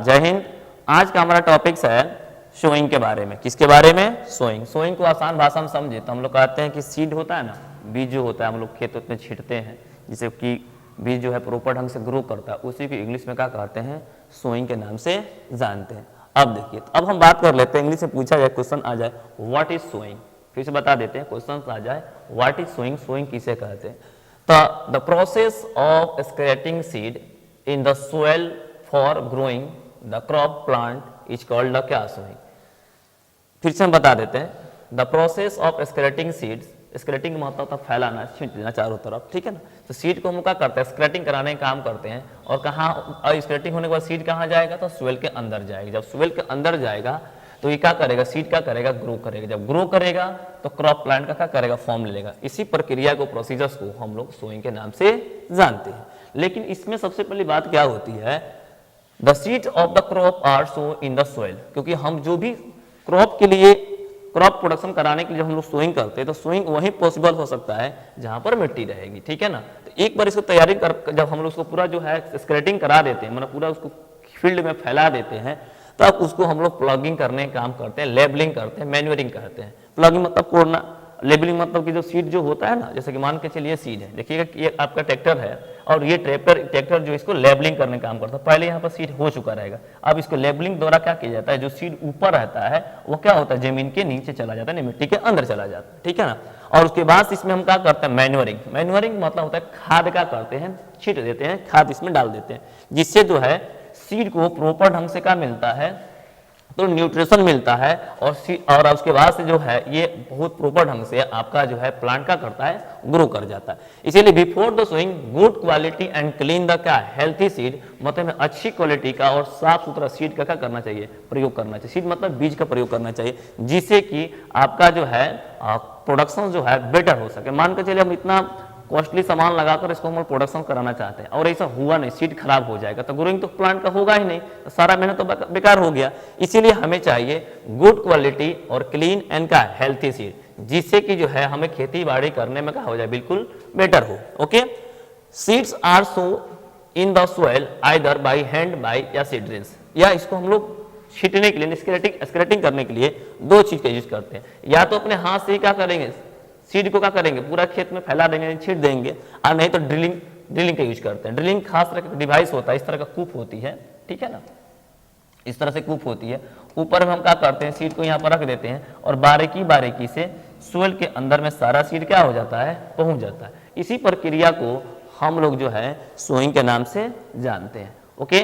जय हिंद। आज का हमारा टॉपिक्स है सोइंग के बारे में। किसके बारे में? सोइंग। सोइंग को आसान भाषा में समझे तो हम लोग कहते हैं कि सीड होता है ना, बीज जो होता है हम लोग खेत में छींटते हैं जिससे कि बीज जो है प्रॉपर ढंग से ग्रो करता है, उसी को इंग्लिश में क्या कहते हैं? सोइंग के नाम से जानते हैं। अब देखिए, अब हम बात कर लेते हैं, इंग्लिश में पूछा जाए, क्वेश्चन आ जाए व्हाट इज सोइंग, फिर से बता देते हैं, क्वेश्चन आ जाए व्हाट इज सोइंग, सोइंग किसे कहते हैं? तो the process of scattering seed in the soil for growing the crop plant is called the क्या? सोइंग। फिर से हम बता देते हैं, the process of scattering seeds, scattering का मतलब होता है फैलाना, छींट देना चारों तरफ, ठीक है ना। तो सीड को हम क्या करते हैं? स्क्रेटिंग कराने का काम करते हैं। और कहाँ स्क्रेटिंग होने के बाद सीड कहाँ जाएगा? तो सोइल के अंदर जाएगा। जब सोइल के अंदर जाएगा तो ये क्या करेगा? सीड क्या करेगा? ग्रो करेगा। जब ग्रो करेगा तो क्रॉप प्लांट का क्या करेगा? फॉर्म ले लेगा। इसी प्रक्रिया को, प्रोसीजर्स को हम लोग सोइंग के नाम से जानते हैं। लेकिन इसमें सबसे पहली बात क्या होती है? The seeds of the crop are sown in the soil, क्योंकि हम जो भी क्रॉप के लिए, क्रॉप प्रोडक्शन कराने के लिए हम लोग सोइंग करते हैं, तो सोइंग वहीं पॉसिबल हो सकता है जहां पर मिट्टी रहेगी, ठीक है ना। तो एक बार इसको तैयारी कर, जब हम लोग उसको पूरा जो है स्क्रेटिंग करा देते हैं, मतलब पूरा उसको फील्ड में फैला देते हैं, तब उसको हम लोग प्लगिंग करने का काम करते हैं, लेबलिंग करते हैं, मैन्यूरिंग करते हैं। प्लगिंग मतलब कोड़ना, लेबलिंग मतलब कि जो सीड जो होता है ना, जैसे कि मान के चलिए सीड है, देखिएगा कि ये आपका ट्रैक्टर है और ये ट्रैक्टर जो इसको लेबलिंग करने का काम करता है। पहले यहाँ पर सीड हो चुका रहेगा, अब इसको लेबलिंग द्वारा क्या किया जाता है? जो सीड ऊपर रहता है वो क्या होता है? जमीन के नीचे चला जाता है, मिट्टी के अंदर चला जाता है, ठीक है ना। और उसके बाद इसमें हम क्या करते हैं? मैन्योरिंग। मैन्योरिंग मतलब होता है खाद का करते हैं, छींट देते हैं, खाद इसमें डाल देते हैं, जिससे जो है सीड को प्रॉपर ढंग से क्या मिलता है? तो न्यूट्रिशन मिलता है। और उसके बाद से जो है ये बहुत प्रॉपर ढंग से आपका जो है प्लांट का करता है, ग्रो कर जाता है। इसीलिए before the sowing good quality and clean the क्या? हेल्थी सीड, मतलब अच्छी क्वालिटी का और साफ सुथरा सीड का क्या करना चाहिए? प्रयोग करना चाहिए। सीड मतलब बीज का प्रयोग करना चाहिए, जिससे कि आपका जो है प्रोडक्शन जो है बेटर हो सके। मान के चलिए हम इतना कॉस्टली सामान लगाकर इसको हम प्रोडक्शन कराना चाहते हैं और ऐसा हुआ नहीं, सीड खराब हो जाएगा तो ग्रोइंग तो प्लांट का होगा ही नहीं, तो सारा मेहनत तो बेकार हो गया। इसीलिए हमें चाहिए गुड क्वालिटी और क्लीन एंड का हेल्थी सीड, जिससे कि जो है हमें खेती बाड़ी करने में क्या हो जाए? बिल्कुल बेटर हो। Okay, seeds are sown in the soil either by hand by या सीड ड्रिल्स, या इसको हम लोग छींटने के लिए, स्क्रेटिंग करने के लिए दो चीज का यूज करते हैं। या तो अपने हाथ से ही क्या करेंगे? सीड को क्या करेंगे? पूरा खेत में फैला देंगे, छींट देंगे, और नहीं तो ड्रिलिंग का यूज करते हैं। ड्रिलिंग खास तरह का डिवाइस होता है, इस तरह का कूप होती है, ठीक है ना, इस तरह से कूप होती है। ऊपर में हम क्या करते हैं? सीड को यहाँ पर रख देते हैं और बारीकी से सोइल के अंदर में सारा सीड क्या हो जाता है? पहुंच जाता है। इसी प्रक्रिया को हम लोग जो है सोइंग के नाम से जानते हैं। ओके।